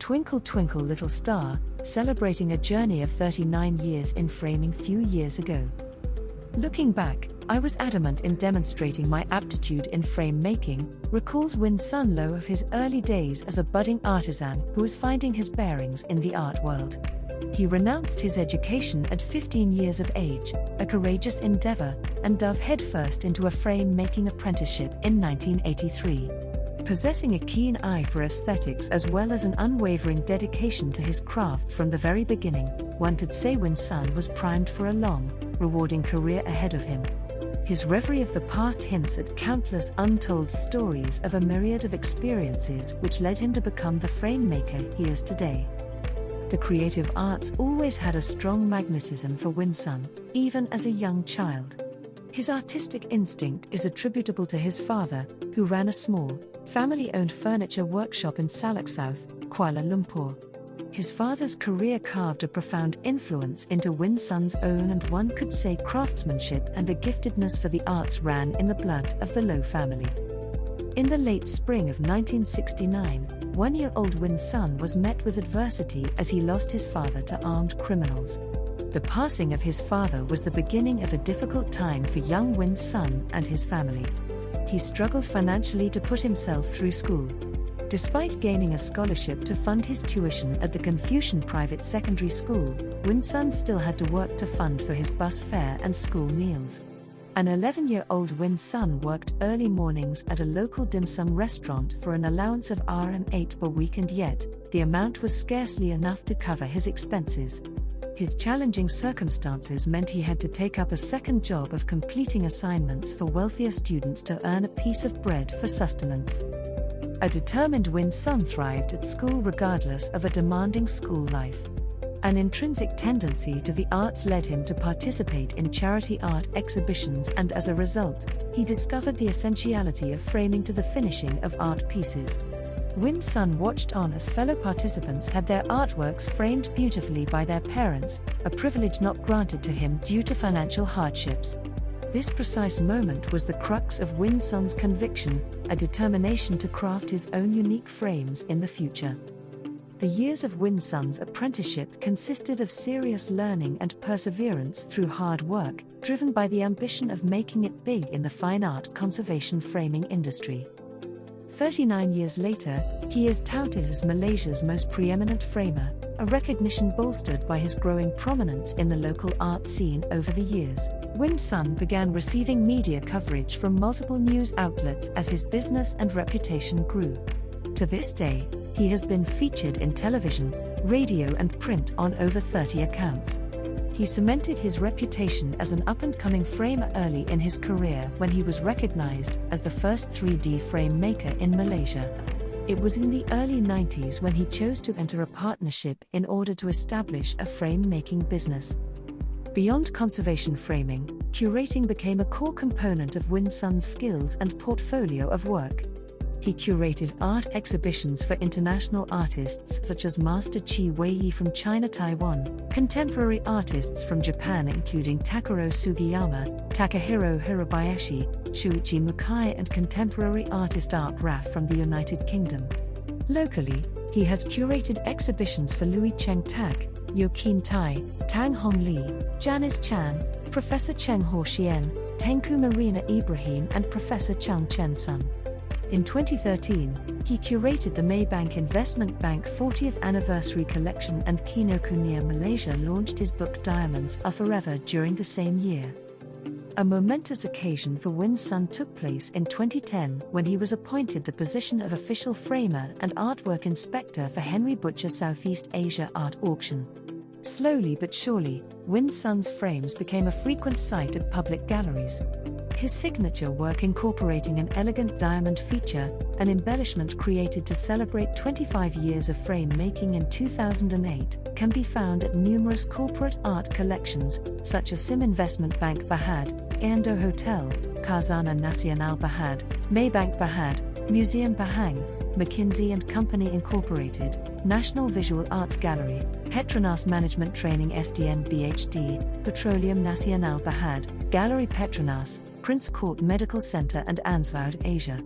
Twinkle, Twinkle, Little Star, celebrating a journey of 39 years in framing few years ago. Looking back, I was adamant in demonstrating my aptitude in frame making, recalled WinSon Loh of his early days as a budding artisan who was finding his bearings in the art world. He renounced his education at 15 years of age, a courageous endeavor, and dove headfirst into a frame-making apprenticeship in 1983. Possessing a keen eye for aesthetics as well as an unwavering dedication to his craft from the very beginning, one could say WinSon was primed for a long, rewarding career ahead of him. His reverie of the past hints at countless untold stories of a myriad of experiences which led him to become the frame maker he is today. The creative arts always had a strong magnetism for WinSon, even as a young child. His artistic instinct is attributable to his father, who ran a small, family-owned furniture workshop in Salak South, Kuala Lumpur. His father's career carved a profound influence into WinSon's own, and one could say craftsmanship and a giftedness for the arts ran in the blood of the Loh family. In the late spring of 1969, one-year-old WinSon was met with adversity as he lost his father to armed criminals. The passing of his father was the beginning of a difficult time for young WinSon and his family. He struggled financially to put himself through school. Despite gaining a scholarship to fund his tuition at the Confucian private secondary school, WinSon still had to work to fund for his bus fare and school meals. An 11-year-old WinSon worked early mornings at a local dim sum restaurant for an allowance of Rm8 per week, and yet, the amount was scarcely enough to cover his expenses. His challenging circumstances meant he had to take up a second job of completing assignments for wealthier students to earn a piece of bread for sustenance. A determined WinSon thrived at school regardless of a demanding school life. An intrinsic tendency to the arts led him to participate in charity art exhibitions, and as a result, he discovered the essentiality of framing to the finishing of art pieces. WinSon watched on as fellow participants had their artworks framed beautifully by their parents, a privilege not granted to him due to financial hardships. This precise moment was the crux of WinSon's conviction, a determination to craft his own unique frames in the future. The years of WinSon's apprenticeship consisted of serious learning and perseverance through hard work, driven by the ambition of making it big in the fine art conservation framing industry. 39 years later, he is touted as Malaysia's most preeminent framer, a recognition bolstered by his growing prominence in the local art scene over the years. WinSon began receiving media coverage from multiple news outlets as his business and reputation grew. To this day, he has been featured in television, radio and print on over 30 accounts. He cemented his reputation as an up-and-coming framer early in his career when he was recognized as the first 3D frame maker in Malaysia. It was in the early 90s when he chose to enter a partnership in order to establish a frame-making business. Beyond conservation framing, curating became a core component of WinSon's skills and portfolio of work. He curated art exhibitions for international artists such as Master Chi Wei from China, Taiwan, contemporary artists from Japan including Takuro Sugiyama, Takahiro Hirabayashi, Shuichi Mukai, and contemporary artist Art Raff from the United Kingdom. Locally, he has curated exhibitions for Louis Cheng Tak, Yokin Tai, Tang Hong Li, Janice Chan, Professor Cheng Ho Xian, Tengku Marina Ibrahim, and Professor Chang Chen Sun. In 2013, he curated the Maybank Investment Bank 40th Anniversary Collection, and Kinokuniya Malaysia launched his book Diamonds Are Forever during the same year. A momentous occasion for WinSon took place in 2010 when he was appointed the position of official framer and artwork inspector for Henry Butcher Southeast Asia Art Auction. Slowly but surely, WinSon's frames became a frequent sight at public galleries. His signature work incorporating an elegant diamond feature, an embellishment created to celebrate 25 years of frame making in 2008, can be found at numerous corporate art collections, such as Sim Investment Bank Bahad, Ando Hotel, Khazanah Nasional Bahad, Maybank Bahad, Museum Bahang, McKinsey & Company Incorporated, National Visual Arts Gallery, Petronas Management Training SDN BHD, Petroleum Nasional Bahad, Gallery Petronas, Prince Court Medical Center, and Ansvaud Asia.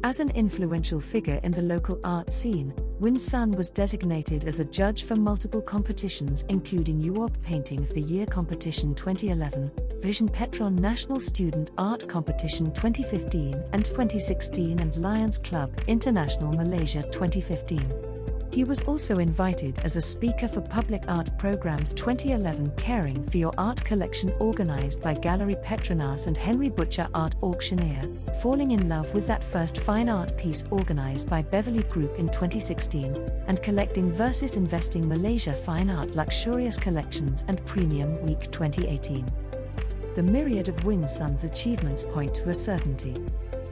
As an influential figure in the local art scene, WinSon was designated as a judge for multiple competitions including UOB Painting of the Year Competition 2011, Vision Petron National Student Art Competition 2015 and 2016 and Lions Club International Malaysia 2015. He was also invited as a speaker for Public Art Program's 2011 Caring for Your Art collection organized by Gallery Petronas and Henry Butcher Art Auctioneer, falling in love with that first fine art piece organized by Beverly Group in 2016, and collecting versus investing Malaysia Fine Art Luxurious Collections and Premium Week 2018. The myriad of WinSon's achievements point to a certainty.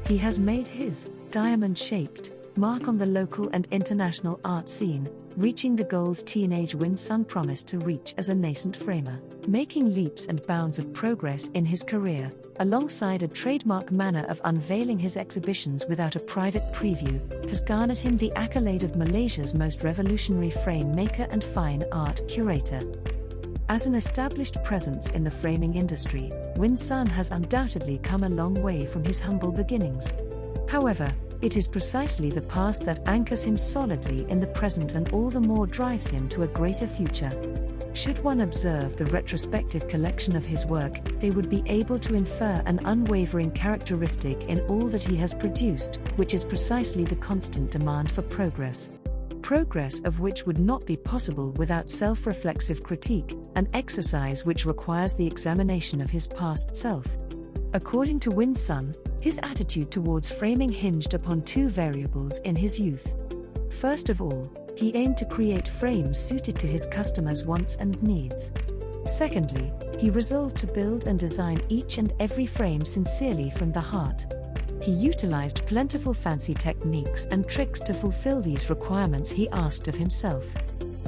He has made his diamond-shaped mark on the local and international art scene, reaching the goals teenage WinSon promised to reach as a nascent framer, making leaps and bounds of progress in his career, alongside a trademark manner of unveiling his exhibitions without a private preview, has garnered him the accolade of Malaysia's most revolutionary frame maker and fine art curator. As an established presence in the framing industry, WinSon has undoubtedly come a long way from his humble beginnings. However, it is precisely the past that anchors him solidly in the present and all the more drives him to a greater future. Should one observe the retrospective collection of his work, they would be able to infer an unwavering characteristic in all that he has produced, which is precisely the constant demand for progress. Progress of which would not be possible without self-reflexive critique, an exercise which requires the examination of his past self. According to WinSon, his attitude towards framing hinged upon two variables in his youth. First of all, he aimed to create frames suited to his customers' wants and needs. Secondly, he resolved to build and design each and every frame sincerely from the heart. He utilized plentiful fancy techniques and tricks to fulfill these requirements he asked of himself.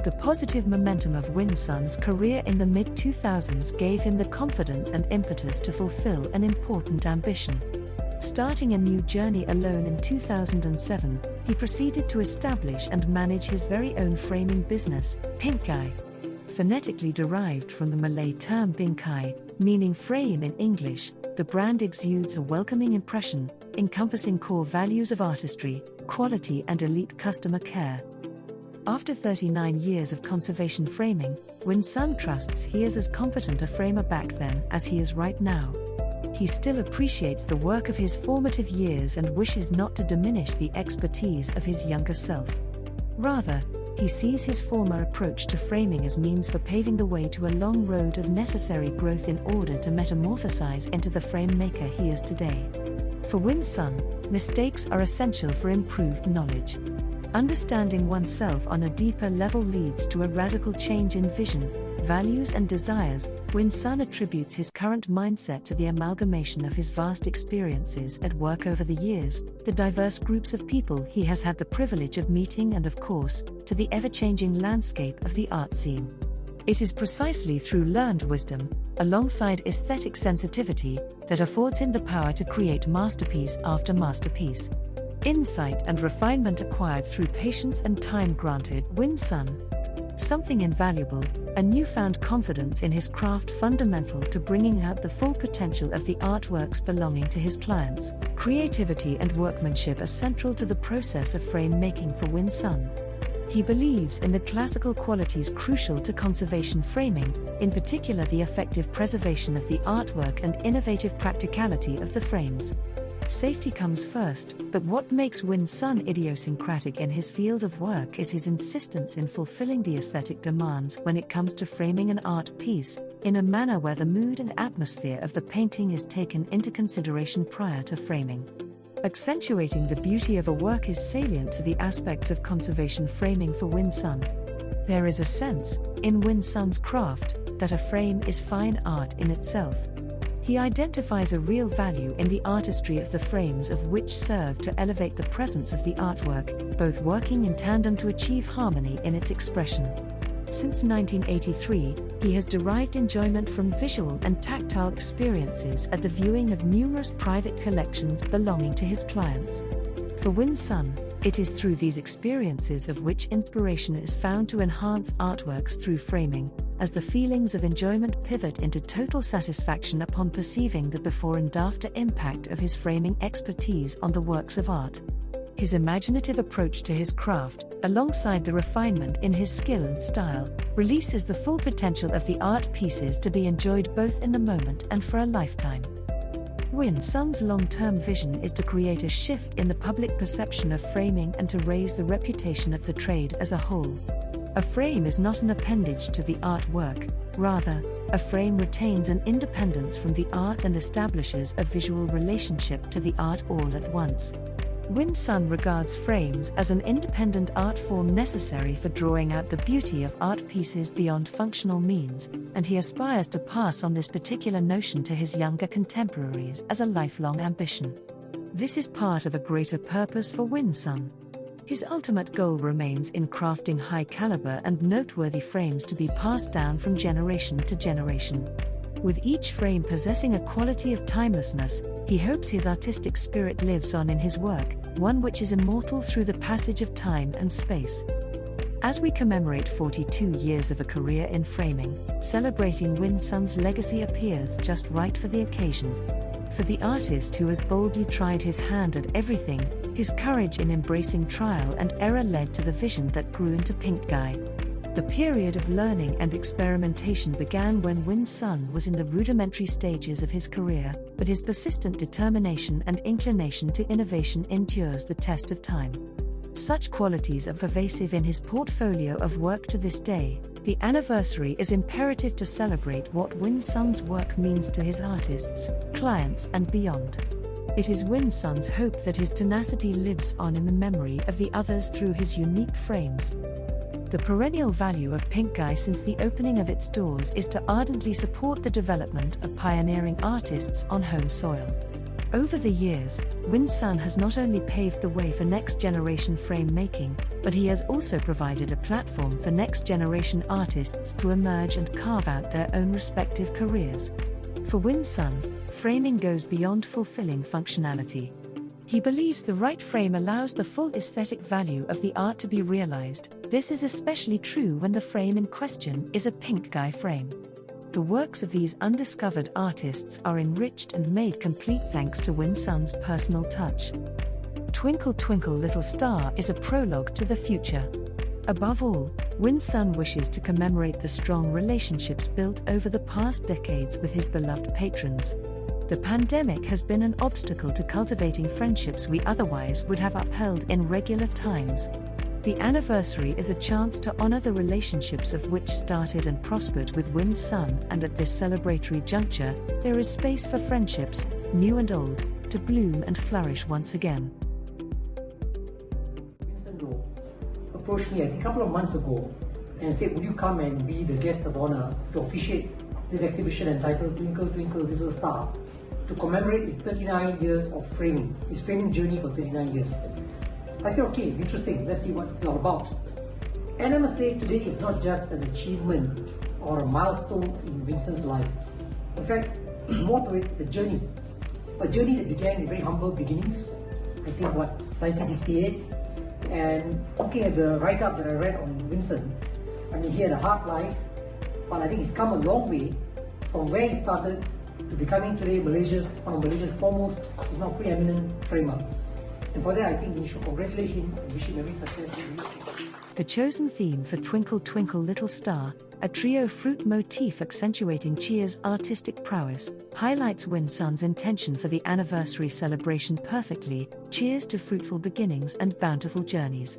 The positive momentum of WinSon's career in the mid-2000s gave him the confidence and impetus to fulfill an important ambition. Starting a new journey alone in 2007, he proceeded to establish and manage his very own framing business, PINKGUY. Phonetically derived from the Malay term bingkai, meaning frame in English, the brand exudes a welcoming impression, encompassing core values of artistry, quality and elite customer care. After 39 years of conservation framing, WinSon trusts he is as competent a framer back then as he is right now. He still appreciates the work of his formative years and wishes not to diminish the expertise of his younger self. Rather, he sees his former approach to framing as means for paving the way to a long road of necessary growth in order to metamorphosize into the frame maker he is today. For WinSon, mistakes are essential for improved knowledge. Understanding oneself on a deeper level leads to a radical change in vision, values and desires. WinSon attributes his current mindset to the amalgamation of his vast experiences at work over the years, the diverse groups of people he has had the privilege of meeting and of course, to the ever-changing landscape of the art scene. It is precisely through learned wisdom, alongside aesthetic sensitivity, that affords him the power to create masterpiece after masterpiece. Insight and refinement acquired through patience and time granted WinSon something invaluable, a newfound confidence in his craft fundamental to bringing out the full potential of the artworks belonging to his clients. Creativity and workmanship are central to the process of frame making for WinSon. He believes in the classical qualities crucial to conservation framing, in particular the effective preservation of the artwork and innovative practicality of the frames. Safety comes first, but what makes WinSon idiosyncratic in his field of work is his insistence in fulfilling the aesthetic demands when it comes to framing an art piece, in a manner where the mood and atmosphere of the painting is taken into consideration prior to framing. Accentuating the beauty of a work is salient to the aspects of conservation framing for WinSon. There is a sense, in WinSon's craft, that a frame is fine art in itself. He identifies a real value in the artistry of the frames of which serve to elevate the presence of the artwork, both working in tandem to achieve harmony in its expression. Since 1983, he has derived enjoyment from visual and tactile experiences at the viewing of numerous private collections belonging to his clients. For WinSon, it is through these experiences of which inspiration is found to enhance artworks through framing, as the feelings of enjoyment pivot into total satisfaction upon perceiving the before and after impact of his framing expertise on the works of art. His imaginative approach to his craft, alongside the refinement in his skill and style, releases the full potential of the art pieces to be enjoyed both in the moment and for a lifetime. WinSon's long-term vision is to create a shift in the public perception of framing and to raise the reputation of the trade as a whole. A frame is not an appendage to the artwork, rather, a frame retains an independence from the art and establishes a visual relationship to the art all at once. WinSon regards frames as an independent art form necessary for drawing out the beauty of art pieces beyond functional means, and he aspires to pass on this particular notion to his younger contemporaries as a lifelong ambition. This is part of a greater purpose for WinSon. His ultimate goal remains in crafting high-caliber and noteworthy frames to be passed down from generation to generation. With each frame possessing a quality of timelessness, he hopes his artistic spirit lives on in his work, one which is immortal through the passage of time and space. As we commemorate 42 years of a career in framing, celebrating WinSon's legacy appears just right for the occasion. For the artist who has boldly tried his hand at everything, his courage in embracing trial and error led to the vision that grew into PINKGUY. The period of learning and experimentation began when WinSon was in the rudimentary stages of his career, but his persistent determination and inclination to innovation endures the test of time. Such qualities are pervasive in his portfolio of work to this day. The anniversary is imperative to celebrate what WinSon's work means to his artists, clients, and beyond. It is WinSon's hope that his tenacity lives on in the memory of the others through his unique frames. The perennial value of PINKGUY since the opening of its doors is to ardently support the development of pioneering artists on home soil. Over the years, WinSon has not only paved the way for next-generation frame making, but he has also provided a platform for next-generation artists to emerge and carve out their own respective careers. For WinSon, framing goes beyond fulfilling functionality. He believes the right frame allows the full aesthetic value of the art to be realized. This is especially true when the frame in question is a PINKGUY frame. The works of these undiscovered artists are enriched and made complete thanks to WinSon's personal touch. Twinkle, Twinkle, Little Star is a prologue to the future. Above all, WinSon wishes to commemorate the strong relationships built over the past decades with his beloved patrons. The pandemic has been an obstacle to cultivating friendships we otherwise would have upheld in regular times. The anniversary is a chance to honor the relationships of which started and prospered with WinSon, and at this celebratory juncture, there is space for friendships, new and old, to bloom and flourish once again. WinSon Loh approached me a couple of months ago and said, would you come and be the guest of honor to officiate this exhibition entitled Twinkle, Twinkle, Little Star, to commemorate his 39 years of framing, his framing journey for 39 years. I said, okay, interesting, let's see what it's all about. And I must say, today is not just an achievement or a milestone in WinSon's life. In fact, more to it, it's a journey that began with very humble beginnings, I think 1968, and looking at the write-up that I read on WinSon, I mean, he had a hard life, but I think he's come a long way from where he started to becoming today one of Malaysia's foremost, if not preeminent framer. And for that, I think we should congratulate him and wish him every success. The chosen theme for Twinkle, Twinkle, Little Star, a trio fruit motif accentuating Chia's artistic prowess, highlights WinSon's intention for the anniversary celebration perfectly. Cheers to fruitful beginnings and bountiful journeys.